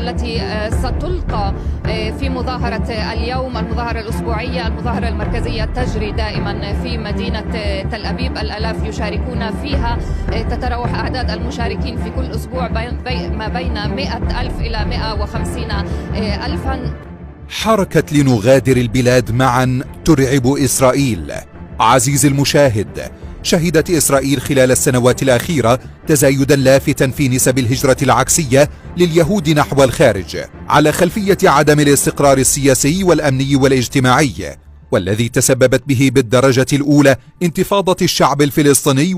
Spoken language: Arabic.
التي ستلقى في مظاهرة اليوم، المظاهرة الأسبوعية، المظاهرة المركزية تجري دائما في مدينة تل أبيب. الآلاف يشاركون فيها، تتراوح أعداد المشاركين في كل أسبوع ما بين 100,000 إلى 150,000. حركة لنغادر البلاد معا ترعب إسرائيل. عزيزي المشاهد، شهدت إسرائيل خلال السنوات الأخيرة تزايدا لافتا في نسب الهجرة العكسية لليهود نحو الخارج، على خلفية عدم الاستقرار السياسي والأمني والاجتماعي، والذي تسببت به بالدرجة الأولى انتفاضة الشعب الفلسطيني